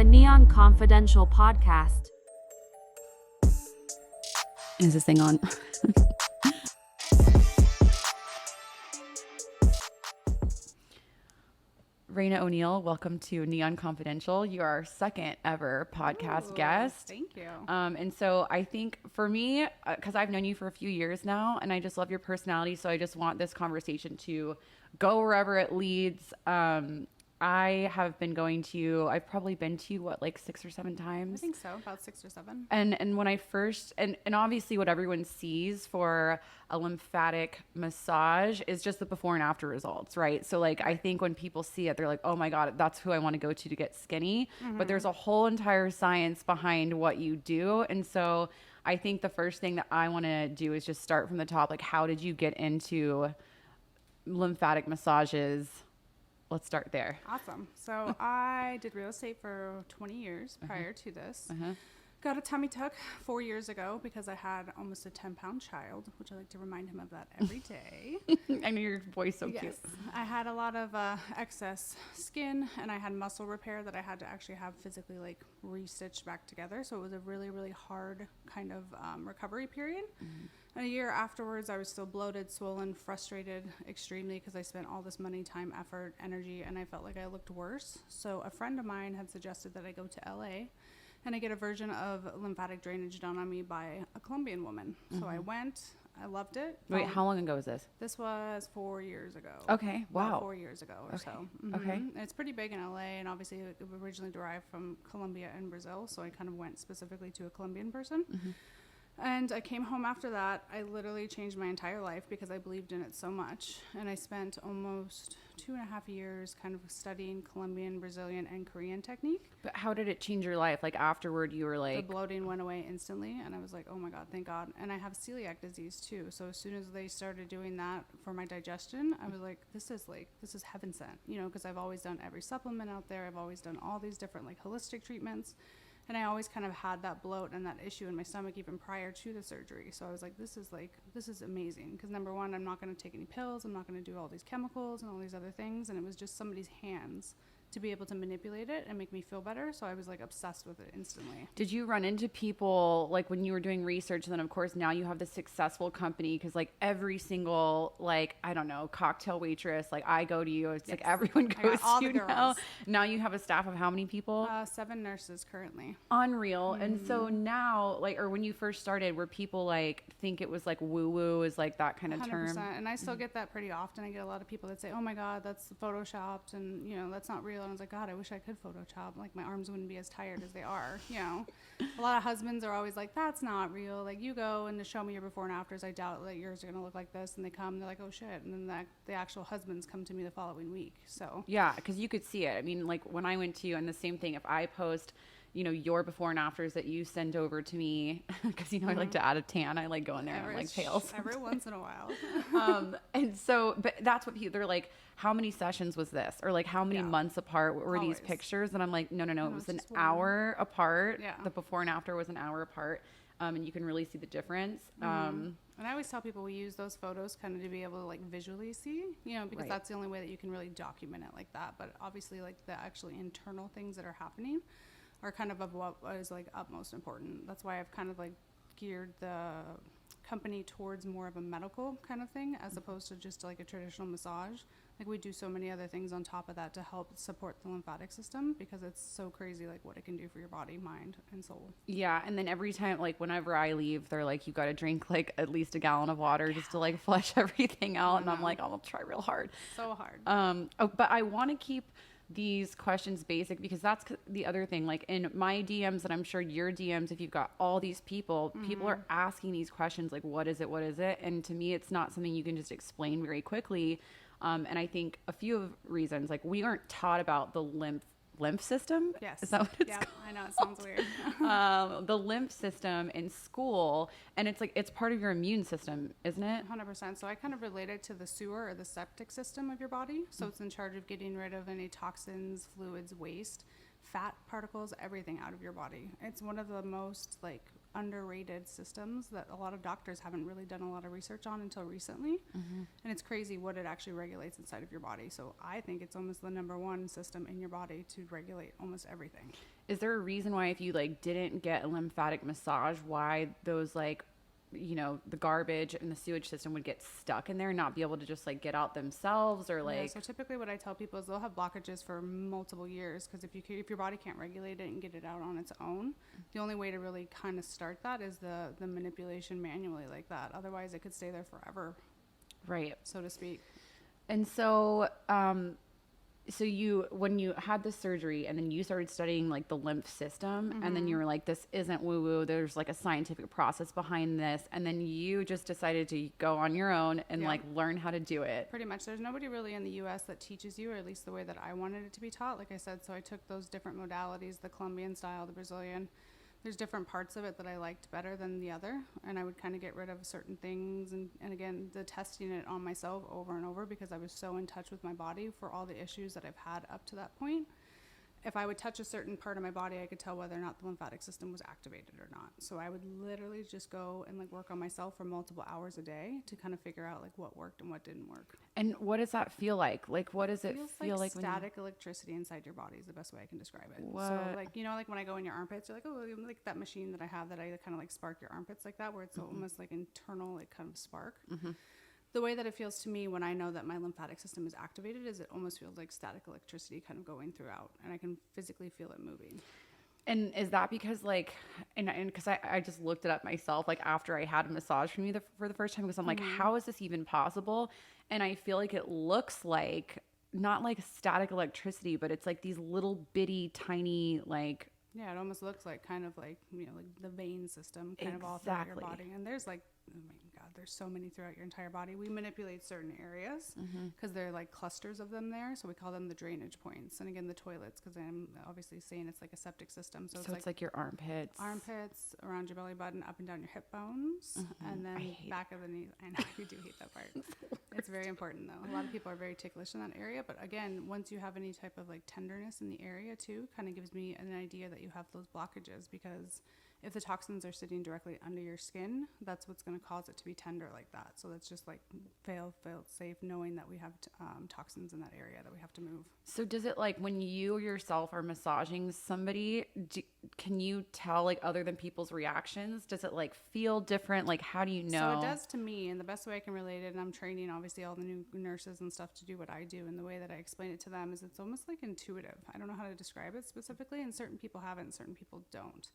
the Neon Confidential podcast. Is this thing on? Raena O'Neil, welcome to Neon Confidential. You are our second ever podcast guest. Thank you. And so I think for me, because I've known you for a few years now, and I just love your personality, so I just want this conversation to go wherever it leads. I have been going to you. I've probably been to you, what, like 6 or 7 times? I think so, about 6 or 7. And when I first, and obviously what everyone sees for a lymphatic massage is just the before and after results, right? So like, I think when people see it, they're like, oh my God, that's who I want to go to get skinny. Mm-hmm. But there's a whole entire science behind what you do. And so I think the first thing that I want to do is just start from the top. Like, how did you get into lymphatic massages? Let's start there. Awesome. So I did real estate for 20 years prior to this. Got a tummy tuck 4 years ago because I had almost a 10-pound child, which I like to remind him of that every day. I know your voice so cute. I had a lot of excess skin, and I had muscle repair that I had to actually have physically like re-stitched back together. So it was a really, really hard kind of recovery period. And a year afterwards, I was still bloated, swollen, frustrated extremely because I spent all this money, time, effort, energy, and I felt like I looked worse. So a friend of mine had suggested that I go to LA and I get a version of lymphatic drainage done on me by a Colombian woman. So I went. I loved it. Wait, how long ago was this? This was 4 years ago. Okay, wow. About 4 years ago or so. Okay. And it's pretty big in LA, and obviously it originally derived from Colombia and Brazil, so I kind of went specifically to a Colombian person. And I came home after that. I literally changed my entire life because I believed in it so much. And I spent almost 2.5 years kind of studying Colombian, Brazilian, and Korean technique. But how did it change your life? Like afterward, you were like... The bloating went away instantly. And I was like, oh my God, thank God. And I have celiac disease too. So as soon as they started doing that for my digestion, I was like, this is heaven sent, you know, because I've always done every supplement out there. I've always done all these different like holistic treatments. And I always kind of had that bloat and that issue in my stomach even prior to the surgery. So I was like, this is amazing. Because number one, I'm not going to take any pills. I'm not going to do all these chemicals and all these other things. And it was just somebody's hands to be able to manipulate it and make me feel better. So I was like obsessed with it instantly. Did you run into people like when you were doing research, and then of course now you have this successful company, because like every single, like, I don't know, cocktail waitress, like I go to you, it's like everyone goes to you now. Now you have a staff of how many people? 7 nurses currently. Unreal. And so now, like, or when you first started, were people like think it was like woo woo is like that kind of 100%. term? And I still get that pretty often. I get a lot of people that say, oh my God, that's photoshopped, and you know, that's not real. And I was like, God, I wish I could Photoshop. Like, my arms wouldn't be as tired as they are, you know. A lot of husbands are always like, that's not real. Like, you go and to show me your before and afters, I doubt that yours are going to look like this. And they come, they're like, oh shit. And then the actual husbands come to me the following week. So yeah, because you could see it. I mean, like when I went to you, and the same thing, if I post, you know, your before and afters that you send over to me, because, you know, I like to add a tan. I like going there and like pales. Every once in a while. And so, but that's what people, they're like, how many sessions was this? Or like, how many months apart were these pictures? And I'm like, no, it was an hour apart. Yeah. The before and after was an hour apart. And you can really see the difference. And I always tell people we use those photos kind of to be able to like visually see, you know, because that's the only way that you can really document it like that. But obviously like the actually internal things that are happening are kind of what is like utmost important. That's why I've kind of like geared the company towards more of a medical kind of thing as opposed to just like a traditional massage. Like, we do so many other things on top of that to help support the lymphatic system, because it's so crazy like what it can do for your body, mind, and soul. Yeah. And then every time, like whenever I leave, they're like, you got to drink like at least a gallon of water just to like flush everything out. And I'm like, I'm gonna try real hard. So hard. But I want to keep these questions basic, because that's the other thing. Like in my DMs, and I'm sure your DMs, if you've got all these people, people are asking these questions like, what is it? And to me, it's not something you can just explain very quickly. And I think a few of reasons, like we aren't taught about the lymph system. Yes. Is that what it's called? I know, it sounds weird. The lymph system in school, and it's like, it's part of your immune system, isn't it? 100%. So I kind of relate it to the sewer or the septic system of your body. So it's in charge of getting rid of any toxins, fluids, waste, fat particles, everything out of your body. It's one of the most like underrated systems that a lot of doctors haven't really done a lot of research on until recently. And it's crazy what it actually regulates inside of your body. So I think it's almost the number one system in your body to regulate almost everything. Is there a reason why if you like didn't get a lymphatic massage, why those like, you know, the garbage and the sewage system would get stuck in there and not be able to just like get out themselves, or like? Yeah, so typically what I tell people is they'll have blockages for multiple years, because if your body can't regulate it and get it out on its own, the only way to really kind of start that is the manipulation manually like that. Otherwise it could stay there forever, Right. so to speak. And so, so you, when you had the surgery and then you started studying like the lymph system, and then you were like, this isn't woo woo, there's like a scientific process behind this. And then you just decided to go on your own and like learn how to do it. Pretty much. There's nobody really in the US that teaches you, or at least the way that I wanted it to be taught. Like I said, so I took those different modalities, the Colombian style, the Brazilian. There's different parts of it that I liked better than the other, and I would kind of get rid of certain things, and again, the testing it on myself over and over, because I was so in touch with my body for all the issues that I've had up to that point. If I would touch a certain part of my body, I could tell whether or not the lymphatic system was activated or not. So I would literally just go and like work on myself for multiple hours a day to kind of figure out like what worked and what didn't work. And what does that feel like? Like, what does it Feels feel like static electricity inside your body is the best way I can describe it. What? So like, you know, like when I go in your armpits, you're like, oh, like that machine that I have that I kind of like spark your armpits like that, where it's almost like internal, like kind of spark. The way that it feels to me when I know that my lymphatic system is activated is it almost feels like static electricity kind of going throughout, and I can physically feel it moving. And is that because like, and because I just looked it up myself, like after I had a massage from you for the first time, because I'm like, how is this even possible? And I feel like it looks like, not like static electricity, but it's like these little bitty tiny like. Yeah, it almost looks like kind of like, you know, like the vein system kind of all throughout your body. And there's like, oh my God, there's so many throughout your entire body. We manipulate certain areas because they're like clusters of them there. So we call them the drainage points. And again, the toilets, because I'm obviously saying it's like a septic system. So it's like your armpits. Armpits, around your belly button, up and down your hip bones, and then back of the knees. I know you do hate that part. It's very important though. A lot of people are very ticklish in that area. But again, once you have any type of like tenderness in the area too, kind of gives me an idea that you have those blockages, because if the toxins are sitting directly under your skin, that's what's going to cause it to be tender like that. So that's just like fail safe, knowing that we have toxins in that area that we have to move. So does it, like when you yourself are massaging somebody, can you tell like other than people's reactions? Does it like feel different? Like how do you know? So it does to me, and the best way I can relate it, and I'm training obviously all the new nurses and stuff to do what I do, and the way that I explain it to them is it's almost like intuitive. I don't know how to describe it specifically, and certain people have it and certain people don't.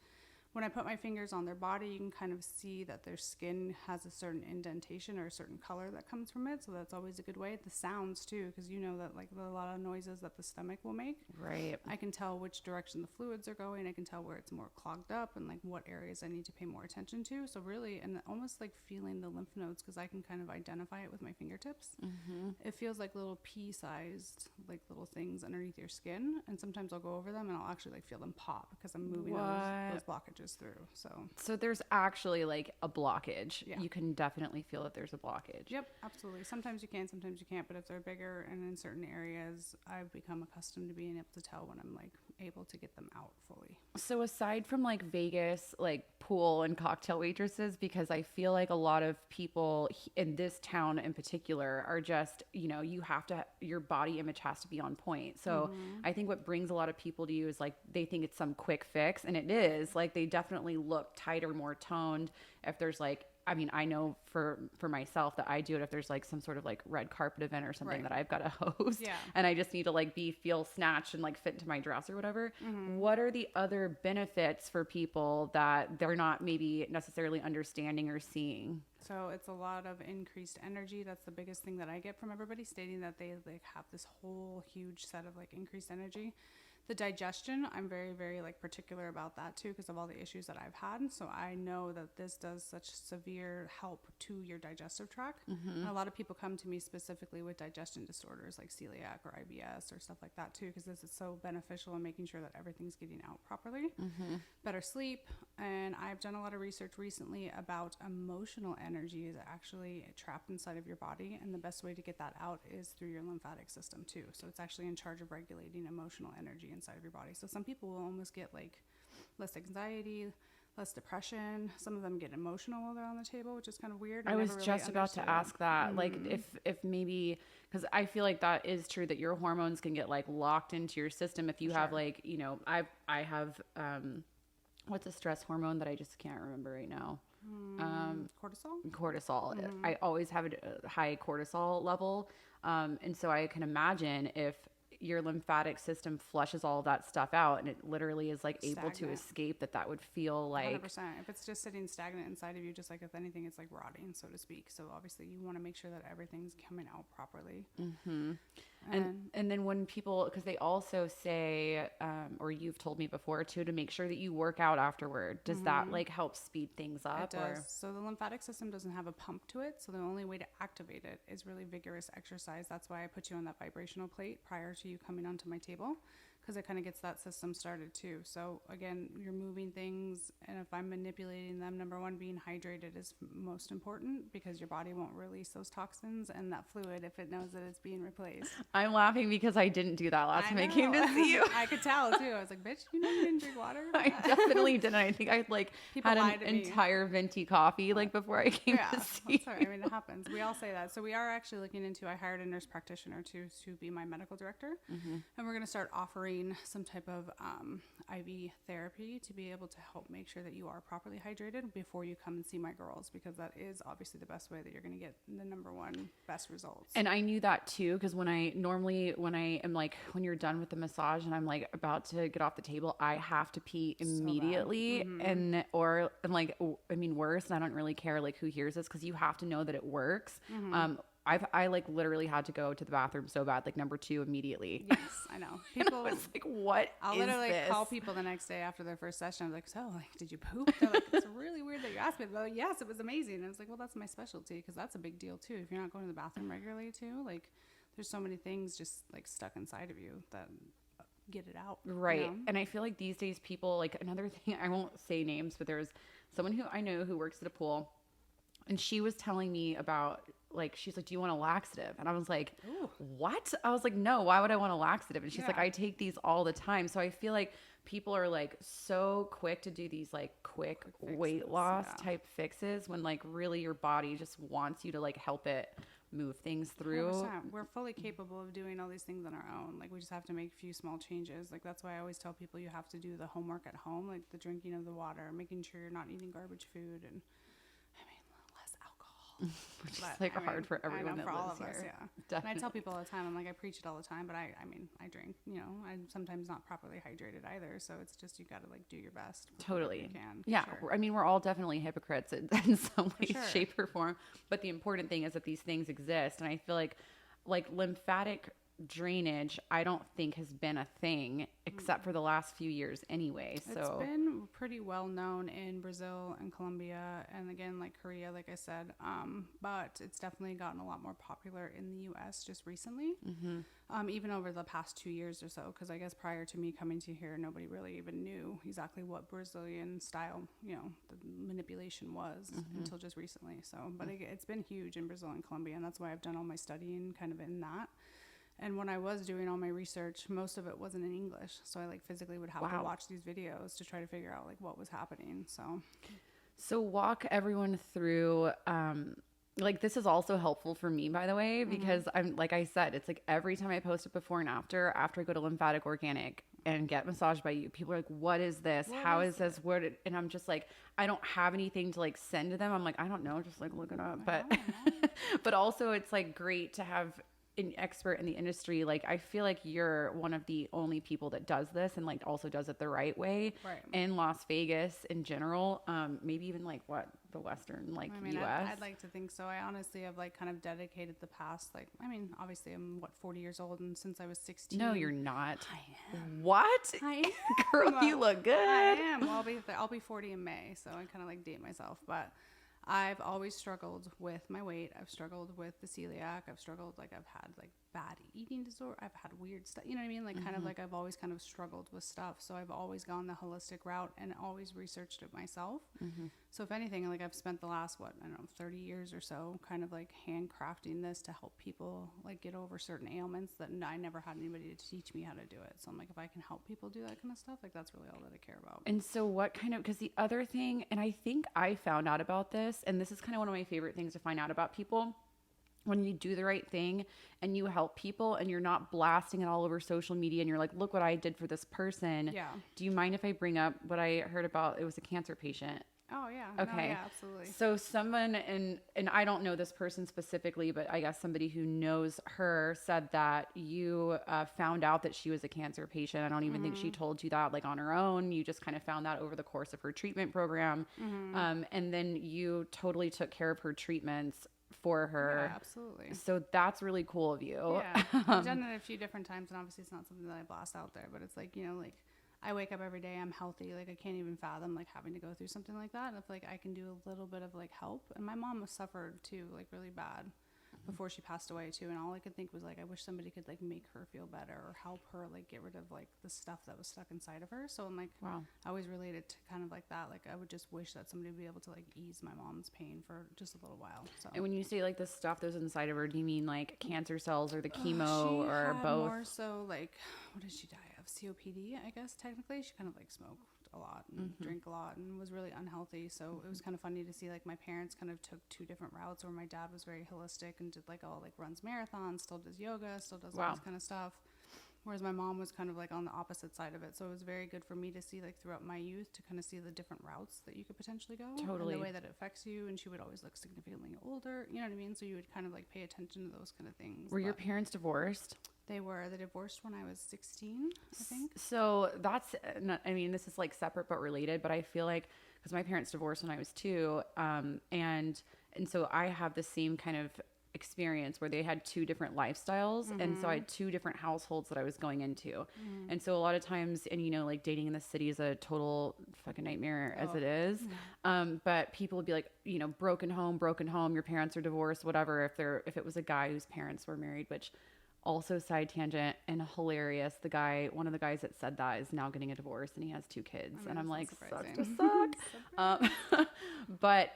When I put my fingers on their body, you can kind of see that their skin has a certain indentation or a certain color that comes from it. So that's always a good way. The sounds too, because you know that like a lot of noises that the stomach will make. Right. I can tell which direction the fluids are going. I can tell where it's more clogged up and like what areas I need to pay more attention to. So really, and almost like feeling the lymph nodes, because I can kind of identify it with my fingertips. It feels like little pea-sized like little things underneath your skin. And sometimes I'll go over them and I'll actually like feel them pop because I'm moving those blockages through. So there's actually like a blockage. Yeah. You can definitely feel that there's a blockage. Yep, absolutely. Sometimes you can, sometimes you can't. But if they're bigger and in certain areas, I've become accustomed to being able to tell when I'm like able to get them out fully. So aside from like Vegas, like pool and cocktail waitresses, because I feel like a lot of people in this town in particular are just, you know, your body image has to be on point. So I think what brings a lot of people to you is like they think it's some quick fix, and it is. Like they definitely look tighter, more toned. If there's like, I mean, I know for myself that I do it if there's like some sort of like red carpet event or something that I've got to host, and I just need to like feel snatched and like fit into my dress or whatever. What are the other benefits for people that they're not maybe necessarily understanding or seeing? So it's a lot of increased energy. That's the biggest thing that I get from everybody, stating that they like have this whole huge set of like increased energy. The digestion, I'm very, very like particular about that too, because of all the issues that I've had. So I know that this does such severe help to your digestive tract. And a lot of people come to me specifically with digestion disorders like celiac or IBS or stuff like that too, because this is so beneficial in making sure that everything's getting out properly. Better sleep. And I've done a lot of research recently about emotional energy is actually trapped inside of your body. And the best way to get that out is through your lymphatic system too. So it's actually in charge of regulating emotional energy inside of your body. So some people will almost get like less anxiety, less depression. Some of them get emotional while they're on the table, which is kind of weird. I was never really just about to understood. ask that, like if maybe, because I feel like that is true that your hormones can get like locked into your system if you have like, you know, I have what's a stress hormone that I just can't remember right now? Cortisol. Cortisol. I always have a high cortisol level, and so I can imagine if your lymphatic system flushes all of that stuff out and it literally is like able to Stagnant. escape, that would feel like 100%. If it's just sitting stagnant inside of you, just like if anything, it's like rotting, so to speak. So obviously, you want to make sure that everything's coming out properly. And then when people, because they also say, or you've told me before too, to make sure that you work out afterward. Does that like help speed things up? It does. So the lymphatic system doesn't have a pump to it. So the only way to activate it is really vigorous exercise. That's why I put you on that vibrational plate prior to you coming onto my table, because it kind of gets that system started too. So again, you're moving things, and if I'm manipulating them, number one, being hydrated is most important, because your body won't release those toxins and that fluid if it knows that it's being replaced. I'm laughing because I didn't do that last time I came to see you. I could tell too. I was like, bitch, you know you didn't drink water? I definitely didn't. I think I like People had lie an to me. entire venti coffee like before I came Yeah, to see sorry. I mean, it happens. We all say that. So we are actually looking into, I hired a nurse practitioner to be my medical director. And we're going to start offering some type of IV therapy to be able to help make sure that you are properly hydrated before you come and see my girls, because that is obviously the best way that you're going to get the number one best results. And I knew that too, because when I am like, when you're done with the massage and I'm like about to get off the table, I have to pee immediately. And I mean, worse, and I don't really care like who hears this, because you have to know that it works. I like literally had to go to the bathroom so bad, like number 2 immediately. Yes, I know. People, It's like, what I'll is literally this? call people the next day after their first session. I'm like, so, like, did you poop? They're like, it's really weird that you asked me. They're like, yes, it was amazing. And I was like, well, that's my specialty, because that's a big deal too. If you're not going to the bathroom regularly too, like, there's so many things just like stuck inside of you that get it out. Right. You know? And I feel like these days people, like, another thing, I won't say names, but there's someone who I know who works at a pool, and she was telling me about, like, she's like, do you want a laxative? And I was like, Ooh. what? I was like, no, why would I want a laxative? And she's like, Yeah. I take these all the time. So I feel like people are like so quick to do these like quick weight fixes, loss yeah. type fixes, when like really your body just wants you to like help it move things through. 100%. We're fully capable of doing all these things on our own. Like, we just have to make a few small changes. Like, that's why I always tell people you have to do the homework at home, like the drinking of the water, making sure you're not eating garbage food, and I mean, less alcohol. Which is But, like I mean, hard for everyone I know, that for all lives of us, here. yeah. Definitely. And I tell people all the time, I'm like, I preach it all the time, but I mean, I drink, you know, I'm sometimes not properly hydrated either. So it's just, you got to like do your best. with whatever Totally. You can, for Yeah. sure. I mean, we're all definitely hypocrites in some way, sure. shape, or form. But the important thing is that these things exist. And I feel like lymphatic drainage, I don't think has been a thing except for the last few years anyway. So It's been pretty well known in Brazil and Colombia, and again, like Korea, like I said, but it's definitely gotten a lot more popular in the U.S. just recently, even over the past 2 years or so, because I guess prior to me coming to here, nobody really even knew exactly what Brazilian style, you know, the manipulation was until just recently. So, but it's been huge in Brazil and Colombia, and that's why I've done all my studying kind of in that. And when I was doing all my research, most of it wasn't in English. So I like physically would have to watch these videos to try to figure out like what was happening. So walk everyone through, like, this is also helpful for me, by the way, because I'm, like I said, it's like every time I post it before and after I go to Lymphatic Organic and get massaged by you, people are like, what is this? How is this? And I'm just like, I don't have anything to like send to them. I'm like, I don't know, just like look it up. But, but also it's like great to have an expert in the industry. Like, I feel like you're one of the only people that does this and like also does it the right way in Las Vegas in general. Maybe even like the Western, like, I mean, US. I'd like to think so. I honestly have like kind of dedicated the past, like, I mean, obviously I'm 40 years old, and since I was 16. No, you're not. I am. What? I am. Girl, you look good. I am. Well, I'll be 40 in May, so I kind of like date myself, but I've always struggled with my weight. I've struggled with the celiac. I've struggled, like, I've had like bad eating disorder. I've had weird stuff, you know what I mean? Like kind of like I've always kind of struggled with stuff. So I've always gone the holistic route and always researched it myself. So if anything, like I've spent the last, 30 years or so kind of like handcrafting this to help people like get over certain ailments that I never had anybody to teach me how to do it. So I'm like, if I can help people do that kind of stuff, like that's really all that I care about. And so what kind of, because the other thing, and I think I found out about this, and this is kind of one of my favorite things to find out about people, when you do the right thing and you help people and you're not blasting it all over social media and you're like, look what I did for this person. Yeah. Do you mind if I bring up what I heard about? It was a cancer patient. Oh yeah. Okay. No, yeah, absolutely. So someone, and I don't know this person specifically, but I guess somebody who knows her said that you found out that she was a cancer patient. I don't even think she told you that like on her own. You just kind of found that over the course of her treatment program. And then you totally took care of her treatments for her. Yeah, absolutely. So that's really cool of you. Yeah. I've done it a few different times, and obviously it's not something that I blast out there, but it's like, like I wake up every day, I'm healthy. Like I can't even fathom like having to go through something like that. And if like I can do a little bit of like help, and my mom was suffered too, like really bad before she passed away too. And all I could think was like, I wish somebody could like make her feel better or help her like get rid of like the stuff that was stuck inside of her. So I'm like, Wow. I always related to kind of like that. Like I would just wish that somebody would be able to like ease my mom's pain for just a little while. So. And when you say like the stuff that was inside of her, do you mean like cancer cells or the chemo She or had both? more so like, what did she die of? COPD, I guess technically. She kind of like smoked a lot and drank a lot and was really unhealthy. So it was kind of funny to see like my parents kind of took two different routes, where my dad was very holistic and did like all like runs marathons, still does yoga, still does all this kind of stuff. Whereas my mom was kind of like on the opposite side of it. So it was very good for me to see like throughout my youth to kind of see the different routes that you could potentially go. Totally. And the way that it affects you. And she would always look significantly older. You know what I mean? So you would kind of like pay attention to those kind of things. Were your parents divorced? They divorced when I was 16, I think. So that's, I mean, this is like separate but related, but I feel like, because my parents divorced when I was 2, and so I have the same kind of experience where they had 2 different lifestyles, and so I had 2 different households that I was going into, and so a lot of times, and like dating in the city is a total fucking nightmare as it is, but people would be like, broken home, your parents are divorced, whatever, if it was a guy whose parents were married, which also side tangent and hilarious. One of the guys that said that is now getting a divorce and he has 2 kids. And I'm like, sucks to suck. But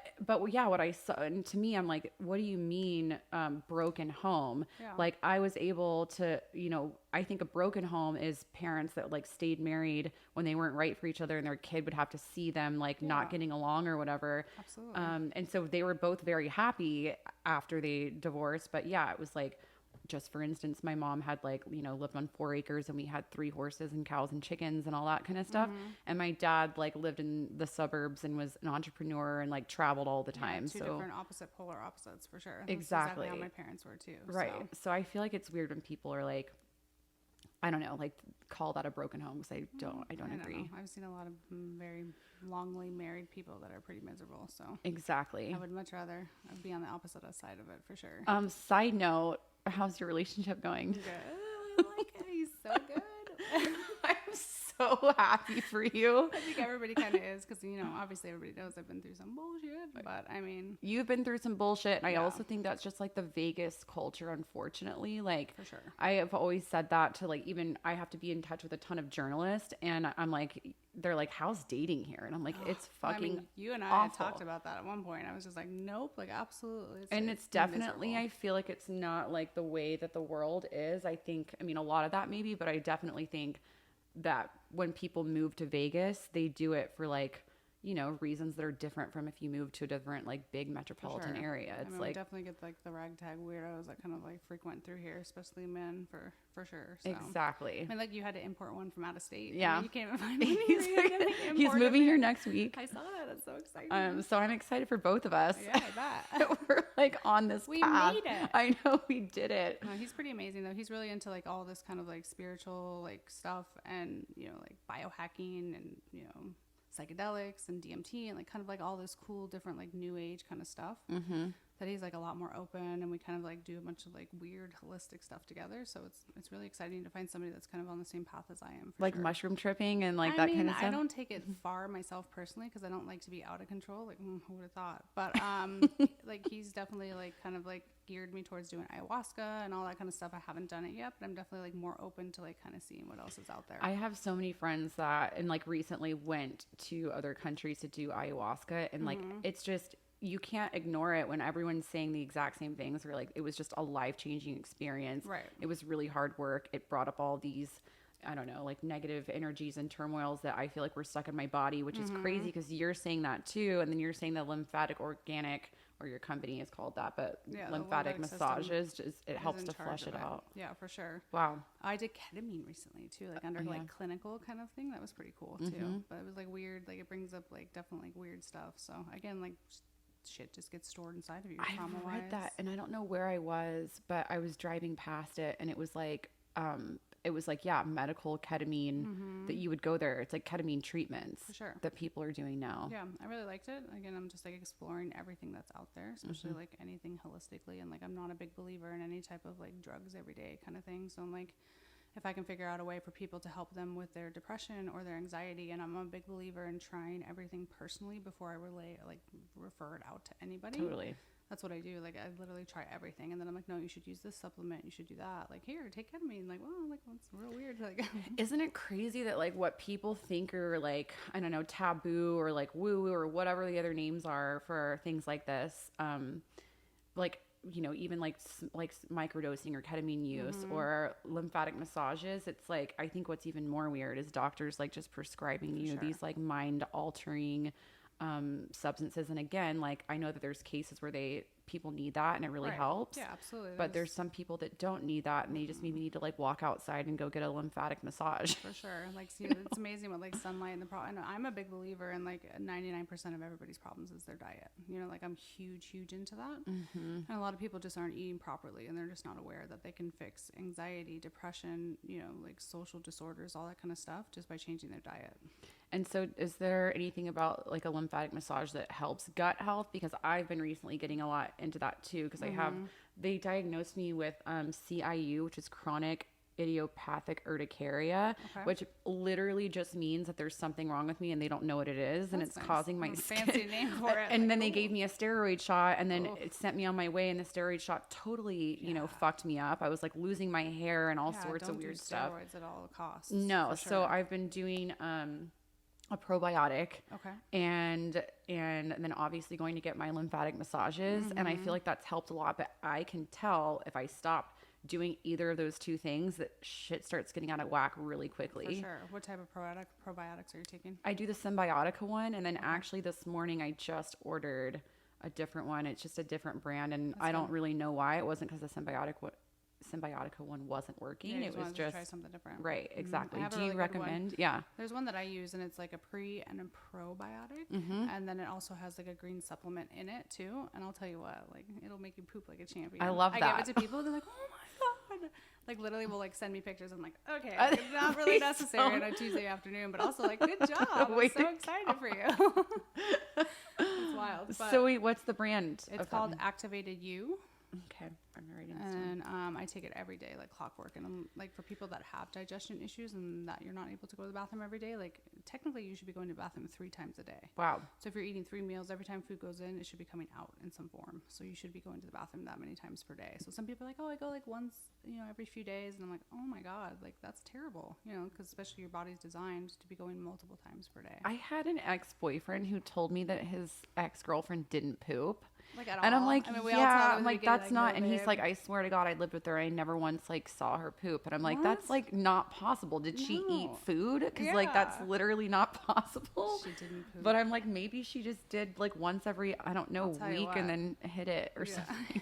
yeah, what I saw, and to me, I'm like, what do you mean broken home? Yeah. Like I was able to, I think a broken home is parents that like stayed married when they weren't right for each other and their kid would have to see them like not getting along or whatever. Absolutely. And so they were both very happy after they divorced. But yeah, it was like, just for instance, my mom had like, lived on 4 acres and we had 3 horses and cows and chickens and all that kind of stuff. And my dad like lived in the suburbs and was an entrepreneur and like traveled all the time. Two different polar opposites for sure. That's exactly how my parents were too. Right. So I feel like it's weird when people are like, I don't know, like call that a broken home, because I don't agree. I've seen a lot of very longly married people that are pretty miserable. So exactly. I would much rather be on the opposite side of it for sure. Side note, how's your relationship going? Good. I like it. He's so good. I'm so happy for you. I think everybody kind of is, because obviously everybody knows I've been through some bullshit, but I mean, you've been through some bullshit, and I also think that's just like the Vegas culture, unfortunately. Like, for sure, I have always said that to like, even I have to be in touch with a ton of journalists, and I'm like, they're like, how's dating here? And I'm like, it's fucking you and I awful. had talked about that at one point. I was just like, nope, like absolutely. It's definitely miserable. I feel like it's not like the way that the world is. I mean, a lot of that maybe, but I definitely think that when people move to Vegas, they do it for like, reasons that are different from if you move to a different like big metropolitan area. It's like, we definitely get like the ragtag weirdos that kind of like frequent through here, especially men for sure. So. Exactly. I mean, like you had to import one from out of state. Yeah. You can't even find one. He's moving here next week. I saw that. That's so exciting. So I'm excited for both of us. Yeah, I bet. We're like on this path. We made it. I know we did it. No, he's pretty amazing though. He's really into like all this kind of like spiritual like stuff, and like biohacking and psychedelics and DMT and like kind of like all this cool different like new age kind of stuff that he's like a lot more open, and we kind of like do a bunch of like weird holistic stuff together. So it's really exciting to find somebody that's kind of on the same path as I am. Like sure. mushroom tripping and like I that mean, kind of stuff. I don't take it far myself personally because I don't like to be out of control. Like, who would have thought? But like he's definitely like kind of like geared me towards doing ayahuasca and all that kind of stuff. I haven't done it yet, but I'm definitely like more open to like kind of seeing what else is out there. I have so many friends that and like recently went to other countries to do ayahuasca, and like it's just, you can't ignore it when everyone's saying the exact same things. Or like it was just a life-changing experience. Right. It was really hard work. It brought up all these, I don't know, like negative energies and turmoils that I feel like were stuck in my body, which is crazy because you're saying that too. And then you're saying that Lymphatic Organic, or your company is called that, but lymphatic massages, it helps to flush it out. Yeah, for sure. Wow. I did ketamine recently too, like under like clinical kind of thing. That was pretty cool too. But it was like weird. Like it brings up like definitely like weird stuff. So again, like shit just gets stored inside of you. I read that, and I don't know where I was, but I was driving past it, and it was like medical ketamine that you would go there. It's like ketamine treatments for sure that people are doing now. Yeah, I really liked it. Again, I'm just like exploring everything that's out there, especially like anything holistically. And like I'm not a big believer in any type of like drugs every day kind of thing. So I'm like, if I can figure out a way for people to help them with their depression or their anxiety, and I'm a big believer in trying everything personally before I refer it out to anybody. Totally. That's what I do. Like I literally try everything, and then I'm like, no, you should use this supplement, you should do that. Like, here, take ketamine. Like, well, like that's real weird. Like, isn't it crazy that like what people think are like, I don't know, taboo or like woo woo or whatever the other names are for things like this, like, you know, even like microdosing or ketamine use or lymphatic massages. It's like, I think what's even more weird is doctors like just prescribing you these like mind altering substances. And again, like I know that there's cases where people need that and it really helps. Yeah, absolutely. But there's some people that don't need that, and they just maybe need to like walk outside and go get a lymphatic massage. For sure. Like, see, it's amazing what like sunlight and the problem. I'm a big believer in like 99% of everybody's problems is their diet. You know, like I'm huge into that. And a lot of people just aren't eating properly, and they're just not aware that they can fix anxiety, depression, you know, like social disorders, all that kind of stuff just by changing their diet. And so is there anything about like a lymphatic massage that helps gut health? Because I've been recently getting a lot into that too, because they diagnosed me with CIU, which is chronic idiopathic urticaria, which literally just means that there's something wrong with me and they don't know what it is. And it's nice. causing my skin. Fancy name for it. And then they gave me a steroid shot, and then it sent me on my way, and the steroid shot totally, you know, fucked me up. I was like losing my hair and all sorts of weird stuff. Steroids at all costs. No. So I've been doing a probiotic, and then obviously going to get my lymphatic massages, and I feel like that's helped a lot. But I can tell if I stop doing either of those two things that shit starts getting out of whack really quickly. For sure. What type of probiotics are you taking? I do the Symbiotica one, and then actually this morning I just ordered a different one. It's just a different brand, and I don't really know why. It wasn't because the Symbiotica one wasn't working. Yeah, it was just try something different. Right, exactly. Do really you recommend? Yeah. There's one that I use, and it's like a pre and a probiotic, and then it also has like a green supplement in it too. And I'll tell you what, like it'll make you poop like a champion. I love that. I give it to people, they're like, oh my god, like literally will like send me pictures. I'm like, okay, like, it's not really necessary on a Tuesday afternoon, but also like, good job. I'm so excited for you. It's wild. But so wait, what's the brand? It's called Activated You. Okay, I'm writing this down. And I take it every day, like clockwork. And I'm like, for people that have digestion issues and that you're not able to go to the bathroom every day, like technically you should be going to the bathroom 3 times a day. Wow. So if you're eating 3 meals, every time food goes in, it should be coming out in some form. So you should be going to the bathroom that many times per day. So some people are like, oh, I go like once, you know, every few days. And I'm like, oh my God, like that's terrible, you know, because especially your body's designed to be going multiple times per day. I had an ex-boyfriend who told me that his ex-girlfriend didn't poop. Like at all. And I'm like, I mean, yeah, I'm like, that's like, not. no, and he's babe. like, I swear to God, I lived with her. I never once like saw her poop. And I'm like, that's like not possible. Did she eat food? Because like that's literally not possible. She didn't poop. But I'm like, maybe she just did like once every, I don't know, week and then hit it or something.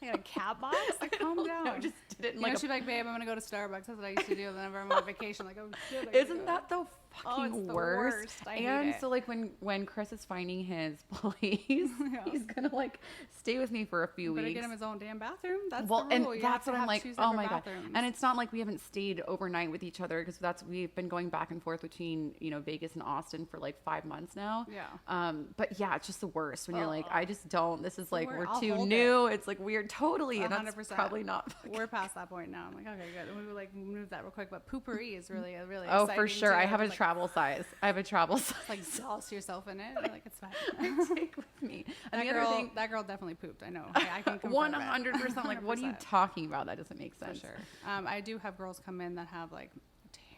I got a cat box? Like, calm down. No, just did it in Like like she'd be like, babe, I'm going to go to Starbucks. That's what I used to do whenever I'm on vacation. Like, oh shit. Isn't that the fucking the worst. worst. I hate And it. so like when Chris is finding his place, Yeah. he's gonna like stay with me for a few Better weeks. get him his own damn bathroom. That's Well, the and rule. You that's have what to I'm like, two oh separate my God. bathrooms. And it's not like we haven't stayed overnight with each other because we've been going back and forth between, you know, Vegas and Austin for like 5 months now. Yeah. But yeah, it's just the worst when you're like, Oh. I just don't, this is like, we're I'll too hold new. It's like weird. Totally. And that's 100%. probably not. We're past that point now. I'm like, okay, good. And we would like move that real quick. But poopery is really Oh, exciting for sure. too. I have a Like, travel size. I have a travel size. like douse yourself in it. You're like, it's fine. I take with me. And That the girl, other thing, that girl definitely pooped. I know. I can confirm 100%. Like, what are you 100%. talking about? That doesn't make For sense. sure. I do have girls come in that have like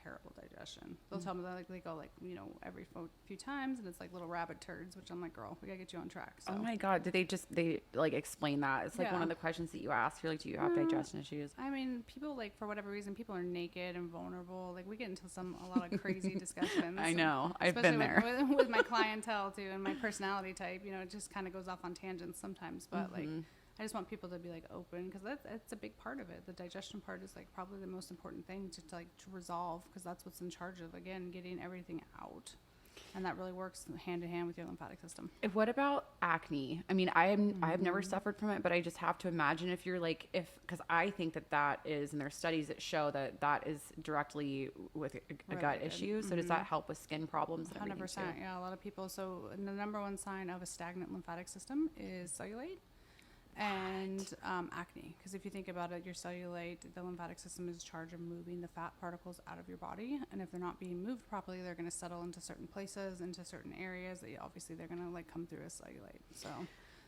terrible digestion. They'll tell me that like they go like, you know, every few times and it's like little rabbit turds, which I'm like, girl, we gotta get you on track. So. Oh my God. Did they like explain that? It's like one Yeah. of the questions that you ask. You're like, do you have digestion issues? I mean, people like for whatever reason, people are naked and vulnerable. Like we get into a lot of crazy discussions. I know. I've been Especially there. with my clientele too, and my personality type. You know, it just kind of goes off on tangents sometimes. But like, I just want people to be like open because that's a big part of it. The digestion part is like probably the most important thing to resolve because that's what's in charge of again getting everything out. And that really works hand in hand with your lymphatic system. What about acne? I mean, I've never suffered from it, but I just have to imagine if you're like, because I think that is, and there's studies that show that is directly with a gut Related. issue. So does that help with skin problems and everything 100%. too? Yeah, a lot of people. So the number one sign of a stagnant lymphatic system is cellulite. And acne, because if you think about it, your cellulite, the lymphatic system is in charge of moving the fat particles out of your body, and if they're not being moved properly, they're going to settle into certain places, into certain areas. Obviously, they're going to like come through as cellulite. So,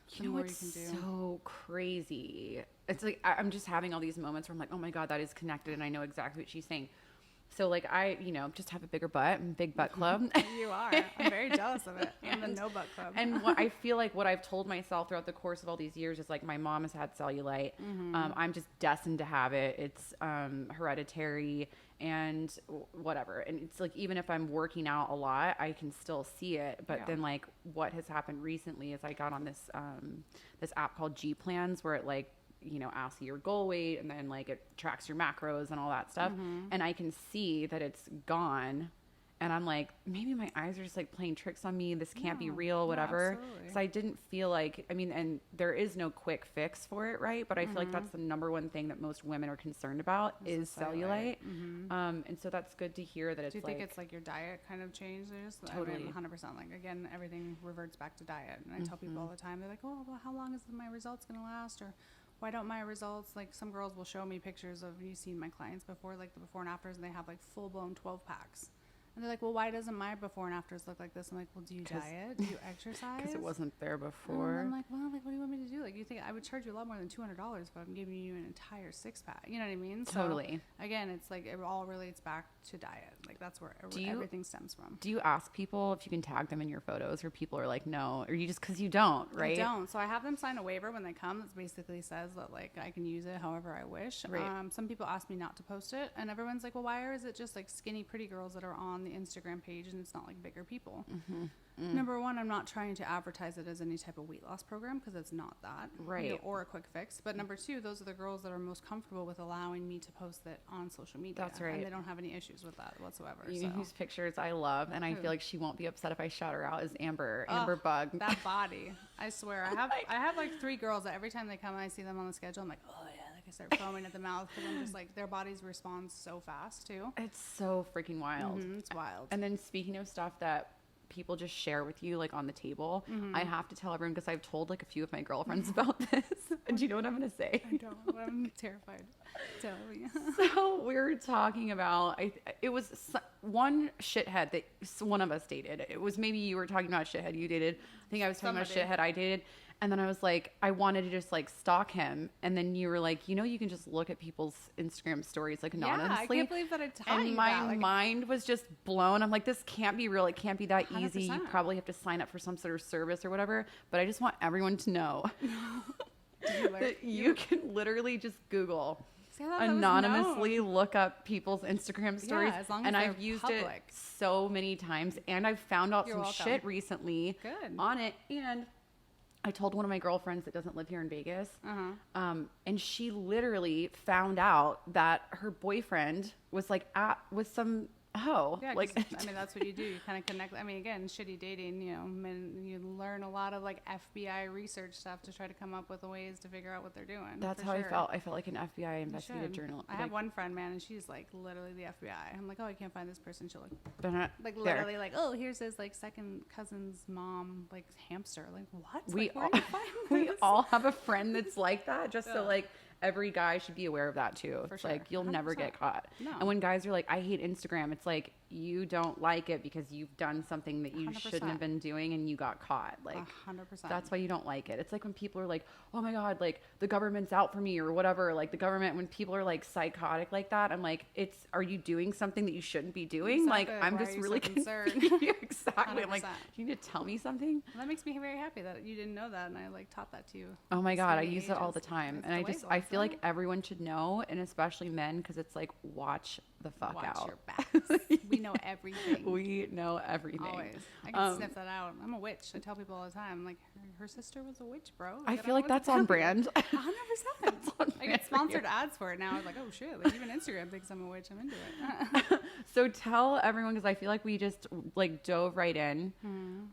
You know what's so crazy? It's like I'm just having all these moments where I'm like, oh my God, that is connected, and I know exactly what she's saying. So like I, just have a bigger butt and big butt club. You are. I'm very jealous of it. I'm the no butt club. And what I feel like what I've told myself throughout the course of all these years is like my mom has had cellulite. I'm just destined to have it. It's hereditary and whatever. And it's like even if I'm working out a lot, I can still see it. But then like what has happened recently is I got on this this app called G Plans where it like asks you your goal weight and then like it tracks your macros and all that stuff. And I can see that it's gone. And I'm like, maybe my eyes are just like playing tricks on me. This can't be real, whatever. So I didn't feel like, and there is no quick fix for it, right? But I feel like that's the number one thing that most women are concerned about is cellulite. And so that's good to hear that it's Do you think it's like your diet kind of changes? Totally. I mean, 100%. Like, again, everything reverts back to diet. And I tell people all the time, they're like, oh, well, how long is my results going to last? Or why don't my results, like some girls will show me pictures of, you've seen my clients before, like the before and afters, and they have like full-blown 12 packs. And they're like, well, why doesn't my before and afters look like this? I'm like, well, do you diet? Do you exercise? Because it wasn't there before. And I'm like, well, like, what do you want me to do? Like, you think I would charge you a lot more than $200 if I'm giving you an entire 6-pack? You know what I mean? Totally. So, again, it's like it all relates back to diet. Like, that's where everything stems from. Do you ask people if you can tag them in your photos, or people are like, no, or you just because you don't, right? I don't. So I have them sign a waiver when they come that basically says that like I can use it however I wish. Right. Some people ask me not to post it, and everyone's like, well, why is it just like skinny pretty girls that are on the Instagram page and it's not like bigger people? Number one, I'm not trying to advertise it as any type of weight loss program because it's not that, right? Or a quick fix. But number two, those are the girls that are most comfortable with allowing me to post it on social media. That's right. And they don't have any issues with that whatsoever. You know whose pictures I love, and I feel like she won't be upset if I shout her out, is Amber Bug. That body, I swear. I have like 3 girls that every time they come and I see them on the schedule, I'm like, oh yeah, like I start foaming at the mouth because I'm just like, their bodies respond so fast too. It's so freaking wild. It's wild. And then speaking of stuff that people just share with you like on the table, I have to tell everyone because I've told like a few of my girlfriends about this. And do you know what I'm gonna say? I don't. I'm terrified. Tell me. So we were talking about it was one shithead that one of us dated. It was maybe you were talking about shithead you dated. I think I was talking about shithead I dated. And then I was like, I wanted to just like stalk him. And then you were like, you can just look at people's Instagram stories like anonymously. Yeah, I can't believe that I taught and you my that. Like, mind was just blown. I'm like, this can't be real. It can't be that easy. You 100%. probably have to sign up for some sort of service or whatever. But I just want everyone to know that you can literally just Google anonymously look up people's Instagram stories. as long as and they're I've used public. it so many times. And I've found out some welcome. shit recently on it. And I told one of my girlfriends that doesn't live here in Vegas, and she literally found out that her boyfriend was like with some Oh, Yeah, like, 'cause, I mean, that's what you do. You kind of connect. I mean, again, shitty dating, you know, you learn a lot of like FBI research stuff to try to come up with ways to figure out what they're doing. that's for how I sure. felt. I felt like an FBI You investigative should. journal. I have one friend, man, and she's like literally the FBI. I'm like, oh, I can't find this person. She'll like there. literally like, oh, here's his like second cousin's mom, like hamster. Like what? We Like, where all, do you find we this? all have a friend that's like that. Just so Yeah. like every guy should be aware of that too. For It's sure. like you'll never 100%. get caught. No. And when guys are like, I hate Instagram, it's like you don't like it because you've done something that you 100%. shouldn't have been doing and you got caught. Like 100%. that's why you don't like it. It's like when people are like, oh my God, like the government's out for me or whatever. Like the government, when people are like psychotic like that, I'm like, are you doing something that you shouldn't be doing? Exactly. Like, I'm Why just are you so really concerned? confused. Exactly. I'm like, 100%. you need to tell me something. Well, that makes me very happy that you didn't know that, and I like taught that to you. Oh my It's God, I many use it all the ages. time. It's And I feel like delightful, everyone should know, and especially men, because it's like, watch the fuck Watch out. your backs. We know everything. We know everything. Always. I can sniff that out. I'm a witch. I tell people all the time, like, her sister was a witch, bro. I Get feel on like with that's it. on brand. 100%. on I brand get for sponsored you. ads for it now. I was like, oh shit, like even Instagram thinks I'm a witch. I'm into it. So tell everyone, because I feel like we just like dove right in.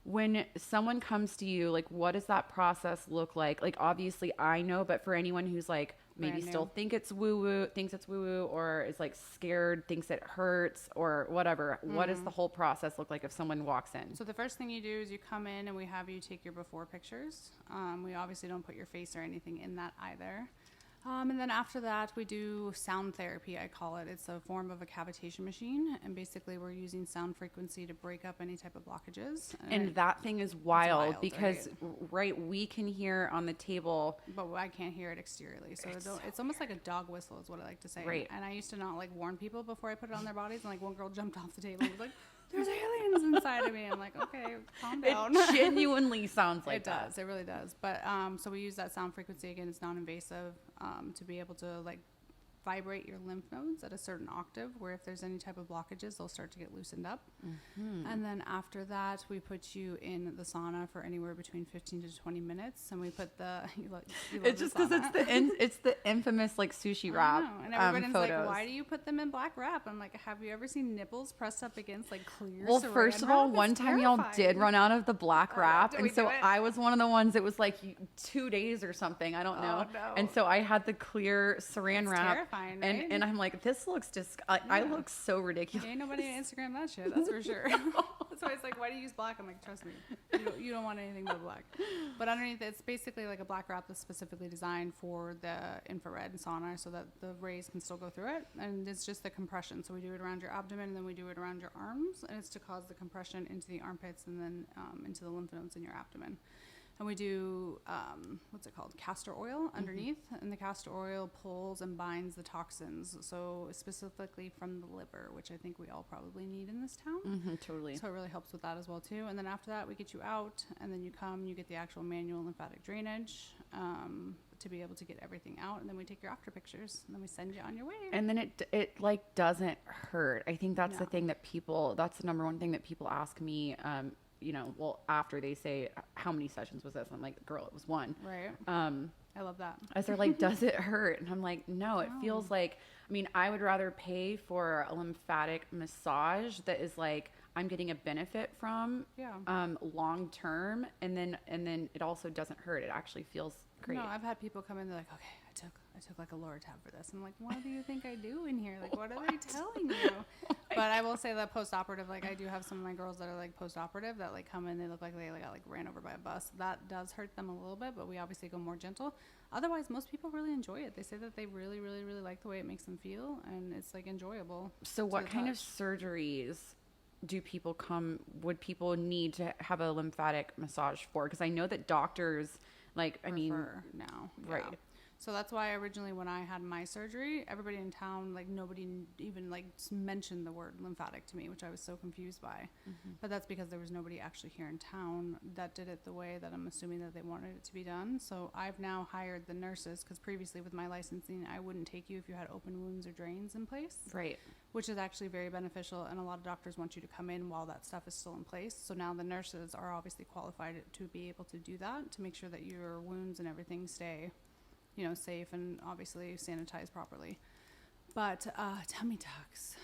When someone comes to you, like, what does that process look like? Like, obviously I know, but for anyone who's like maybe Brand still new. thinks it's woo woo, or is like scared, thinks it hurts, or whatever. What does the whole process look like if someone walks in? So the first thing you do is you come in and we have you take your before pictures. We obviously don't put your face or anything in that either. And then after that, we do sound therapy, I call it. It's a form of a cavitation machine. And basically, we're using sound frequency to break up any type of blockages. And that thing is wild, wild, because right, we can hear on the table. But I can't hear it exteriorly. So it's almost like a dog whistle is what I like to say. Right. And I used to not like warn people before I put it on their bodies. And like one girl jumped off the table and was like, there's aliens inside of me. I'm like, okay, calm down. It genuinely sounds like It does. It really does. But so we use that sound frequency again. It's non-invasive to be able to like vibrate your lymph nodes at a certain octave, where if there's any type of blockages, they'll start to get loosened up. And then after that, we put you in the sauna for anywhere between 15 to 20 minutes, and we put the. You love It's just because it's the infamous like sushi wrap I know. And everybody's photos. like, why do you put them in black wrap? I'm like, have you ever seen nipples pressed up against like clear Well, saran first of all, wrap? one It's time y'all terrifying. did run out of the black wrap, did and we so do it? I was one of the ones that was like 2 days or something. I don't know. Oh, no. And so I had the clear saran It's wrap, terrifying, right? and I'm like, this looks I Yeah. look so ridiculous. Ain't nobody on Instagram that shit, that's for sure. That's why it's like, why do you use black? I'm like, trust me, you don't want anything but black. But underneath it's basically like a black wrap that's specifically designed for the infrared sauna so that the rays can still go through it. And it's just the compression. So we do it around your abdomen and then we do it around your arms. And it's to cause the compression into the armpits and then into the lymph nodes in your abdomen. And we do, what's it called? Castor oil underneath. And the castor oil pulls and binds the toxins. So specifically from the liver, which I think we all probably need in this town. Totally. So it really helps with that as well too. And then after that, we get you out, and then you come, you get the actual manual lymphatic drainage to be able to get everything out, and then we take your after pictures, and then we send you on your way. And then it like doesn't hurt. I think that's the No. thing that that's the number one thing that people ask me. You know, well, after they say, how many sessions was this? I'm like, girl, it was one. Right. I love that. As they're like, does it hurt? And I'm like, no, it feels like, I mean, I would rather pay for a lymphatic massage that is like, I'm getting a benefit from Yeah. long term. And then it also doesn't hurt. It actually feels great. No, I've had people come in, they're like, okay, I took like a Loratab for this. I'm like, what do you think I do in here? Like, what are they telling you? But I will say that post-operative, like I do have some of my girls that are like post-operative that like come in, they look like they got like ran over by a bus. That does hurt them a little bit, but we obviously go more gentle. Otherwise, most people really enjoy it. They say that they really, really, really like the way it makes them feel, and it's like enjoyable. So to what the kind of touch. surgeries would people need to have a lymphatic massage for? Because I know that doctors, like, I mean, Prefer now. right. Yeah. So that's why originally when I had my surgery, everybody in town, like nobody even like mentioned the word lymphatic to me, which I was so confused by. But that's because there was nobody actually here in town that did it the way that I'm assuming that they wanted it to be done. So I've now hired the nurses, because previously with my licensing, I wouldn't take you if you had open wounds or drains in place. Right. Which is actually very beneficial, and a lot of doctors want you to come in while that stuff is still in place. So now the nurses are obviously qualified to be able to do that, to make sure that your wounds and everything stay, you know, safe and obviously sanitized properly. But tummy tucks,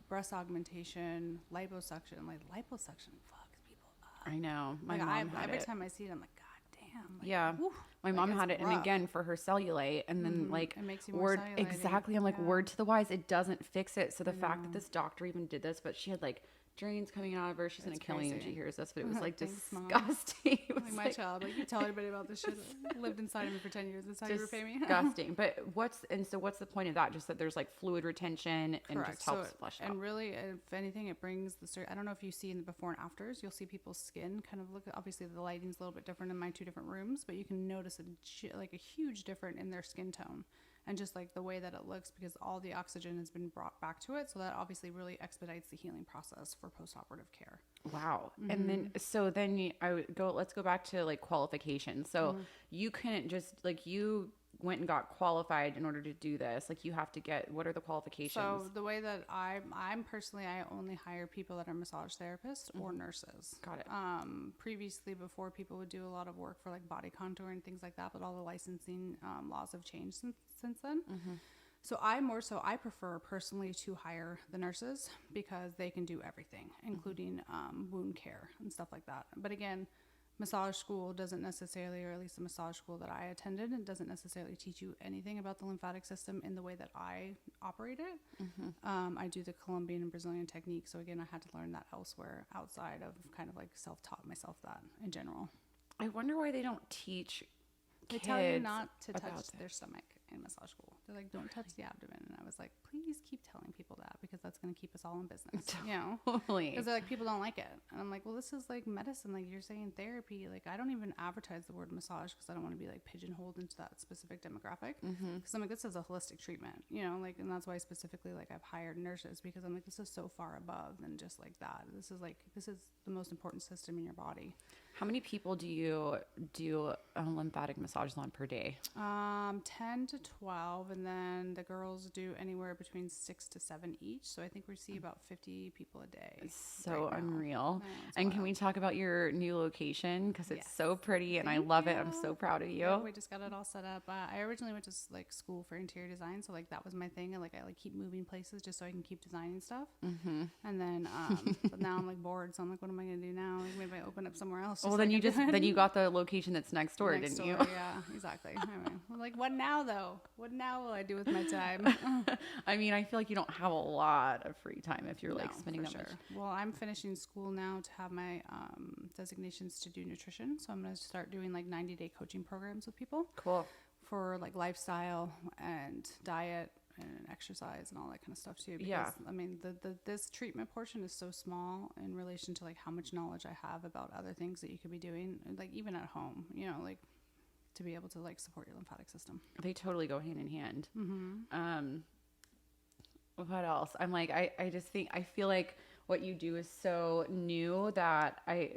breast augmentation, liposuction. Like liposuction fucks people up. I know. My Like mom had every it. time I see it, I'm like, God damn. Like, Yeah. whew, My like, mom it's had it, and rough. again for her cellulite, and then like It makes you more word cellulite. exactly. I'm like, Yeah. word to the wise, it doesn't fix it. So the I fact that know. this doctor even did this, but she had like drains coming out of her. She's gonna It's kill me when crazy. she hears this, but it was like Thanks, Mom. disgusting. It was Like my child, like you tell anybody about this shit. It lived inside of me for 10 years. That's how you repay me. disgusting. But what's the point of that? Just that there's like fluid retention and Correct. just helps flush out. And really, if anything, it brings the. I don't know if you see in the before and afters, you'll see people's skin kind of look. Obviously, the lighting's a little bit different in my 2 different rooms, but you can notice a huge difference in their skin tone. And just like the way that it looks, because all the oxygen has been brought back to it. So that obviously really expedites the healing process for post-operative care. Wow. And then, so then let's go back to like qualifications. So you couldn't just like, you went and got qualified in order to do this. Like you have to get, what are the qualifications? So the way that I'm personally, I only hire people that are massage therapists or nurses. Got it. Previously, before, people would do a lot of work for like body contour and things like that, but all the licensing laws have changed since then. So I prefer personally to hire the nurses because they can do everything, including wound care and stuff like that. But again, massage school doesn't necessarily, or at least the massage school that I attended, it doesn't necessarily teach you anything about the lymphatic system in the way that I operate it. I do the Colombian and Brazilian technique. So again, I had to learn that elsewhere outside of kind of like self-taught myself that in general. I wonder why they don't teach They kids tell you not to about touch that. their stomach in massage school. They're like, don't touch the abdomen. And I was like, please keep telling people that because that's going to keep us all in business. You know? Totally. Because they're like, people don't like it. And I'm like, well, this is like medicine. Like you're saying therapy. Like I don't even advertise the word massage because I don't want to be like pigeonholed into that specific demographic. Because I'm like, this is a holistic treatment, you know, like, and that's why specifically like I've hired nurses because I'm like, this is so far above than just like that. This is the most important system in your body. How many people do you do lymphatic massages on per day? 10 to 12, and then the girls do anywhere between 6 to 7 each. So I think we see about 50 people a day. So right now. unreal. I know, it's And can wild. we talk about your new location? Because it's Yes. so pretty and I Thank love it. I'm you. so proud of you. Yeah, we just got it all set up. I originally went to like school for interior design, so like that was my thing. And like I like keep moving places just so I can keep designing stuff. And then, but now I'm like bored, so I'm like, what am I gonna do now? Like maybe I open up somewhere else. Well, then like you I did. then you got the location that's next door, Next didn't you? door, yeah, exactly. I mean, well, like what now though? What now will I do with my time? I mean, I feel like you don't have a lot of free time if you're like No, spending for that much. Well, I'm finishing school now to have my designations to do nutrition. So I'm going to start doing like 90-day coaching programs with people Cool. for like lifestyle and diet and exercise and all that kind of stuff too. Because, Yeah. I mean, this treatment portion is so small in relation to like how much knowledge I have about other things that you could be doing, like even at home, you know, like to be able to like support your lymphatic system. They totally go hand in hand. What else? I'm like, I just think, I feel like what you do is so new that I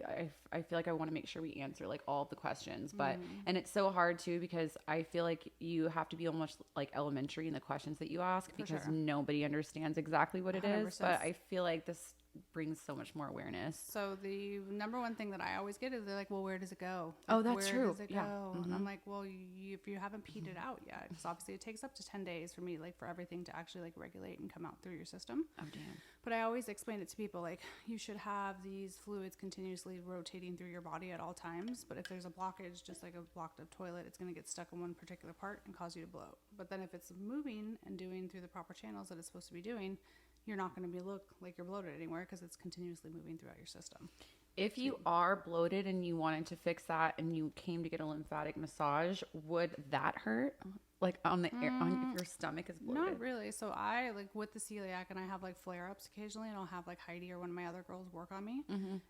feel like I want to make sure we answer like all of the questions, but, and it's so hard too, because I feel like you have to be almost like elementary in the questions that you ask because sure. nobody understands exactly what it is, 100%. but I feel like this brings so much more awareness. So the number one thing that I always get is they're like, well, where does it go? Oh, Like, that's where true. Does it Yeah. go? And I'm like, well, if you haven't peed it out yet, because obviously it takes up to 10 days for me, like for everything to actually like regulate and come out through your system. Oh, damn. But I always explain it to people, like you should have these fluids continuously rotating through your body at all times. But if there's a blockage, just like a blocked up toilet, it's going to get stuck in one particular part and cause you to bloat. But then if it's moving and doing through the proper channels that it's supposed to be doing, you're not going to be look like you're bloated anywhere because it's continuously moving throughout your system. If you are bloated and you wanted to fix that and you came to get a lymphatic massage, would that hurt? Like on the air, on if your stomach is bloated? Not really. So I like with the celiac and I have like flare ups occasionally and I'll have like Heidi or one of my other girls work on me.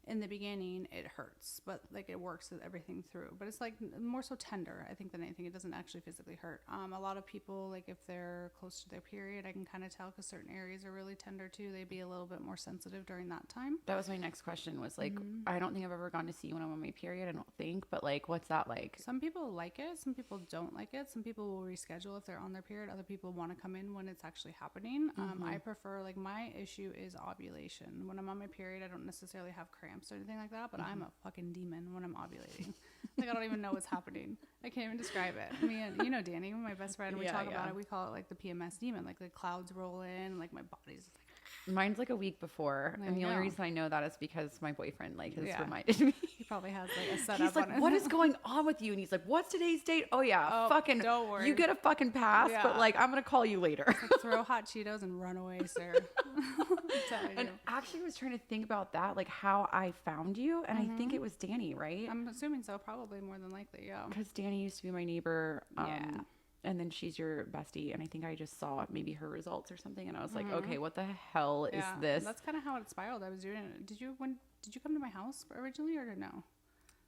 In the beginning it hurts, but like it works everything through. But it's like more so tender, I think, than anything. It doesn't actually physically hurt. A lot of people, like if they're close to their period, I can kind of tell because certain areas are really tender too. They'd be a little bit more sensitive during that time. That was my next question was like, I don't think I've ever gone to see when I'm on my period. I don't think, but like, what's that like? Some people like it. Some people don't like it. Some people will reschedule if they're on their period. Other people want to come in when it's actually happening. I prefer, like my issue is ovulation. When I'm on my period, I don't necessarily have cramps or anything like that, but I'm a fucking demon when I'm ovulating. Like I don't even know what's happening. I can't even describe it. Me and, you know, Danny, my best friend, we talk about it. We call it like the PMS demon. Like the clouds roll in and like my body's like, Mine's like a week before. There And the you only go. reason I know that is because my boyfriend like has Yeah. reminded me. He probably has like a setup He's like, on it. what is going on with you? And he's like, what's today's date? Oh yeah, Oh, fucking, don't worry. you get a fucking pass, but Yeah. like, I'm going to call you later. Like, throw hot Cheetos and run away, sir. I'm telling And you. actually I was trying to think about that, like how I found you. And I think it was Danny, right? I'm assuming so, probably more than likely, yeah. Because Danny used to be my neighbor. Yeah. And then she's your bestie. And I think I just saw maybe her results or something. And I was like, okay, what the hell is Yeah, this? that's kind of how it spiraled. I was doing it. Did you come to my house originally or no?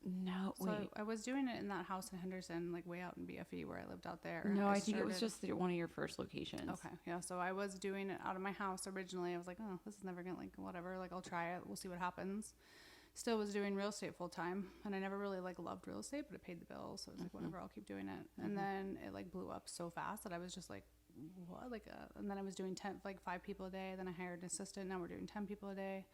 No, So wait. I was doing it in that house in Henderson, like way out in BFE where I lived out there. No, I think it was just one of your first locations. Okay, yeah. So I was doing it out of my house originally. I was like, oh, this is never gonna like whatever. Like I'll try it. We'll see what happens. Still was doing real estate full time, and I never really like loved real estate, but it paid the bills. So it was like whatever, I'll keep doing it. And then it like blew up so fast that I was just like, what? Like, and then I was doing 5 people a day. Then I hired an assistant. Now we're doing 10 people a day.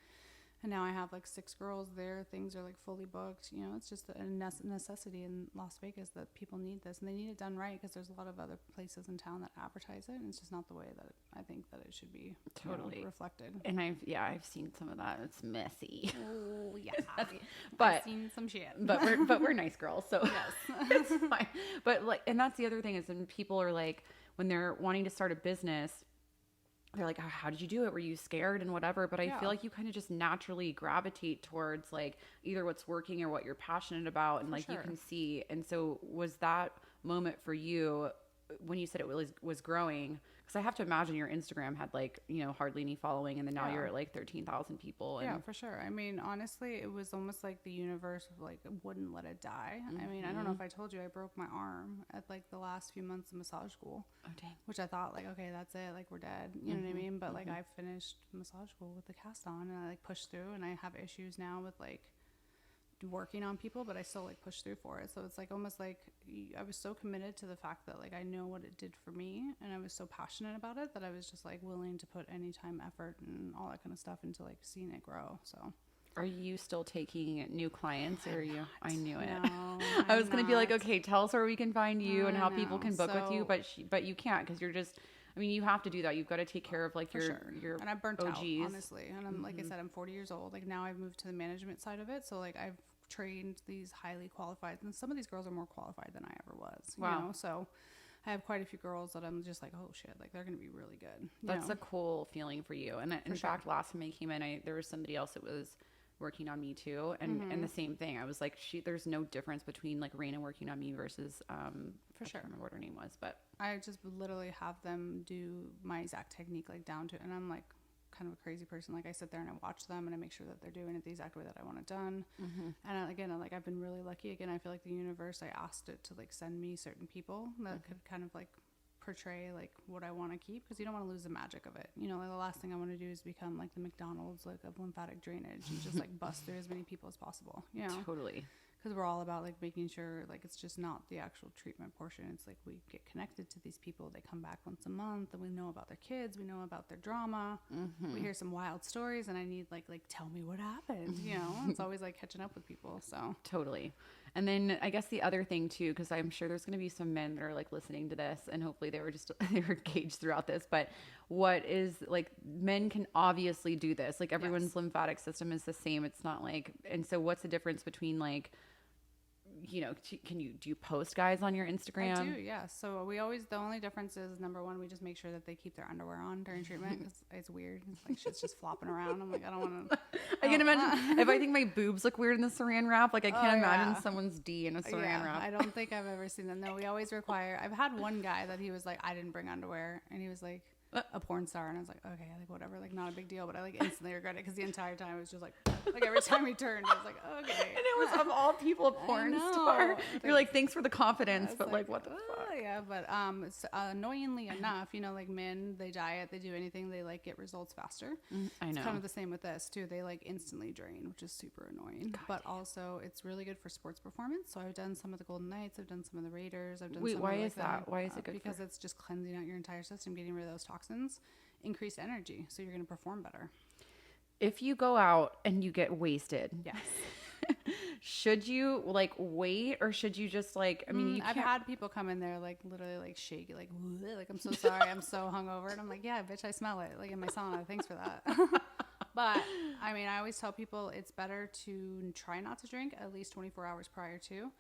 And now I have like 6 girls there. Things are like fully booked. You know, it's just a necessity in Las Vegas that people need this, and they need it done right because there's a lot of other places in town that advertise it, and it's just not the way that I think that it should be Totally reflected. And I've seen some of that. It's messy. Oh yeah, But I've seen some shit. but we're nice girls, so Yes. it's fine. But like, and that's the other thing is when people are like, when they're wanting to start a business, they're like, oh, how did you do it? Were you scared and whatever? But I Yeah. feel like you kind of just naturally gravitate towards like either what's working or what you're passionate about, and like you sure. can see. And so was that moment for you when you said it was growing? Because I have to imagine your Instagram had like, you know, hardly any following, and then now Yeah. you're at like 13,000 people. And Yeah, for sure. I mean, honestly, it was almost like the universe like wouldn't let it die. I mean, I don't know if I told you I broke my arm at like the last few months of massage school, oh dang. which I thought like, okay, that's it, like we're dead. You know what I mean? But like I finished massage school with the cast on, and I like pushed through, and I have issues now with like working on people, but I still like push through for it. So it's like almost like I was so committed to the fact that like I know what it did for me, and I was so passionate about it that I was just like willing to put any time, effort, and all that kind of stuff into like seeing it grow. So Are you still taking new clients, or are you? I knew it. no, I was I'm going to be like, not. okay, tell us where we can find you and I how people can know. book with you, So- but you can't because you're just. I mean, you have to do that. You've got to take care of like For sure. your And I burnt out, OGs. honestly. And I'm like I said, I'm 40 years old. Like now I've moved to the management side of it. So like I've trained these highly qualified, and some of these girls are more qualified than I ever was. Wow. You know? So I have quite a few girls that I'm just like, oh shit, like they're gonna be really good. you That's know? a cool feeling for you. And in fact, last time I came in, there was somebody else that was working on me too, and the same thing. I was like, there's no difference between like Raena working on me versus For I sure. can't remember what her name was, but I just literally have them do my exact technique like down to, and I'm like kind of a crazy person. Like I sit there and I watch them and I make sure that they're doing it the exact way that I want it done. And again, I've been really lucky. Again, I feel like the universe, I asked it to like send me certain people that could kind of like portray like what I want to keep, because you don't want to lose the magic of it. You know, like the last thing I want to do is become like the McDonald's like of lymphatic drainage and just like bust through as many people as possible. You know, totally. because we're all about like making sure like it's just not the actual treatment portion. It's like we get connected to these people. They come back once a month, and we know about their kids. We know about their drama. We hear some wild stories, and I need like tell me what happened. You know, it's always like catching up with people. So Totally. And then I guess the other thing too, because I'm sure there's going to be some men that are like listening to this, and hopefully they were engaged throughout this. But what is like, men can obviously do this. Like everyone's lymphatic system is the same. It's not like, and so what's the difference between like, you know, do you post guys on your Instagram? I do, yeah. So the only difference is number one, we just make sure that they keep their underwear on during treatment, because it's weird. It's like shit's just flopping around. I'm like, I don't want to. I can imagine if I think my boobs look weird in the saran wrap, like I can't imagine yeah. someone's D in a saran Yeah, wrap. I don't think I've ever seen that. No, we always require. I've had one guy that he was like, I didn't bring underwear, and he was like a porn star, and I was like, okay, like whatever, like not a big deal, but I like instantly regret it because the entire time it was just like every time he turned, I was like, okay. And it was of all people a porn know. star. You're like, thanks for the confidence, It's but like what the fuck? Yeah, but it's, annoyingly enough, you know, like men, they diet, they do anything, they like get results faster. I It's know. kind of the same with this too. They like instantly drain, which is super annoying. But also, it's really good for sports performance. So I've done some of the Golden Knights, I've done some of the Raiders, I've done. Wait, some why of like is that? Why is it good Because for? it's just cleansing out your entire system, getting rid of those toxins, increased energy, so you're going to perform better. If you go out and you get wasted, Yes. Should you like wait, or should you just like, I mean, you I've can't. had people come in there like literally like shaky, like I'm so sorry, I'm so hungover, and I'm like, yeah, bitch, I smell it like in my sauna. Thanks for that. But I mean, I always tell people it's better to try not to drink at least 24 hours prior to.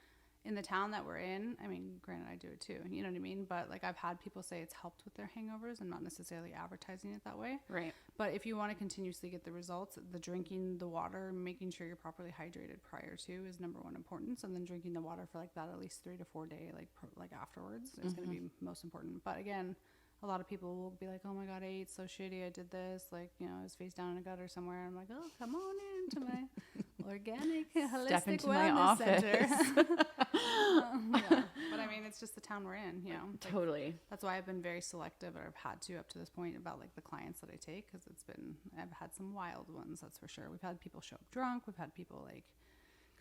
In the town that we're in, I mean, granted, I do it too, you know what I mean? But like I've had people say it's helped with their hangovers and not necessarily advertising it that way. Right. But if you want to continuously get the results, the drinking the water, making sure you're properly hydrated prior to is number one importance. And then drinking the water for like that at least 3 to 4 day, like afterwards is going to be most important. But again, a lot of people will be like, oh my God, I ate so shitty. I did this, like, you know, I was face down in a gutter somewhere. I'm like, oh, come on into my organic, holistic into my wellness office. center. Yeah. But I mean, it's just the town we're in, you know. Like, Totally. that's why I've been very selective, or I've had to up to this point about like the clients that I take, because I've had some wild ones, that's for sure. We've had people show up drunk. We've had people like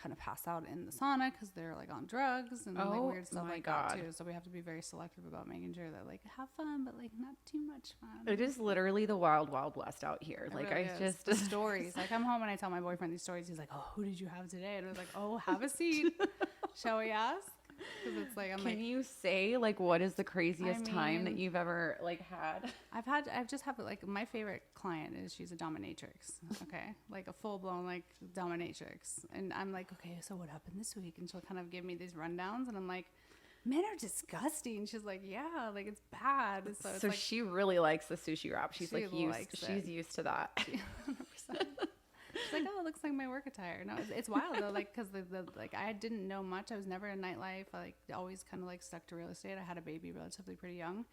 kind of pass out in the sauna because they're like on drugs and like weird stuff like that too. So we have to be very selective about making sure that like have fun, but like not too much fun. It is literally the wild, wild west out here. It Like really I is. just The stories. I come home and I tell my boyfriend these stories. He's like, "Oh, who did you have today?" And I was like, "Oh, have a seat. Shall we ask?" Because it's like Can you say like what is the craziest time that mean, you've ever like had? I've just have like my favorite client is she's a dominatrix. Okay, like a full blown like dominatrix, and I'm like, okay, so what happened this week? And she'll kind of give me these rundowns, and I'm like, men are disgusting. She's like, yeah, like it's bad. So, it's So like, she really likes the sushi wrap. She's she like likes she's it. used to that. 100%. She's like, oh, it looks like my work attire. No, it's wild though, like because the like I didn't know much. I was never in nightlife. I like always kind of like stuck to real estate. I had a baby relatively pretty young,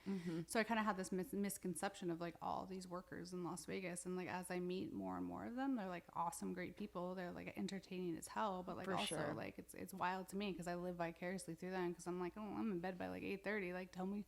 so I kind of had this misconception of like all these workers in Las Vegas. And like as I meet more and more of them, they're like awesome, great people. They're like entertaining as hell, but like For also sure. like it's wild to me because I live vicariously through them. Because I'm like, oh, I'm in bed by like 8:30. Like tell me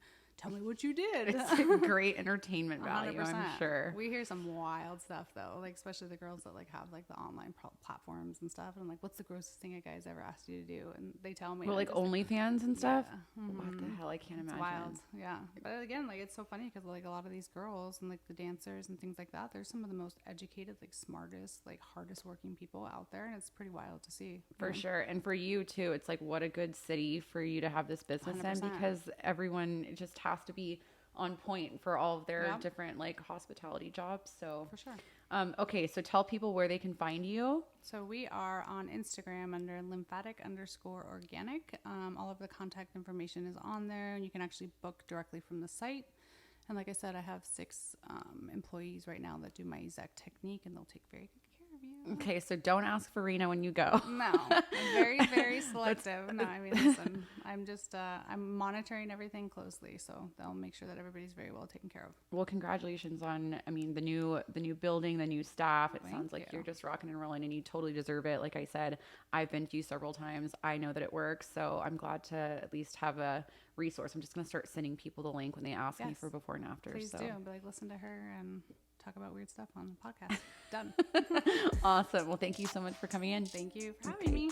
what you did. It's great entertainment value, 100%. I'm sure. We hear some wild stuff though, like especially the girls that like have like the online platforms and stuff. And I'm like, what's the grossest thing a guy's ever asked you to do? And they tell me. Well, like I'm just OnlyFans and stuff. yeah. What the hell? I can't It's imagine. wild, yeah. But again, like it's so funny because like a lot of these girls and like the dancers and things like that, they're some of the most educated, like smartest, like hardest working people out there, and it's pretty wild to see. For sure. And for you too, it's like what a good city for you to have this business in 100%. because everyone just has to be on point for all of their Yep. different like hospitality jobs. So For sure. Okay, so tell people where they can find you. So we are on Instagram under lymphatic_organic. All of the contact information is on there, and you can actually book directly from the site. And like I said, I have 6 employees right now that do my exact technique, and they'll take very good care of you. Okay, so don't ask for Raena when you go. No, I'm very, very selective. No, I mean, listen, I'm just, I'm monitoring everything closely, so they'll make sure that everybody's very well taken care of. Well, congratulations on, I mean, the new building, the new staff. It Thank sounds like you. you're just rocking and rolling, and you totally deserve it. Like I said, I've been to you several times. I know that it works, so I'm glad to at least have a resource. I'm just going to start sending people the link when they ask me Yes. for before and after. Please so. do. Be like, listen to her and talk about weird stuff on the podcast. Done. Awesome. Well, thank you so much for coming in. Thank you for having me.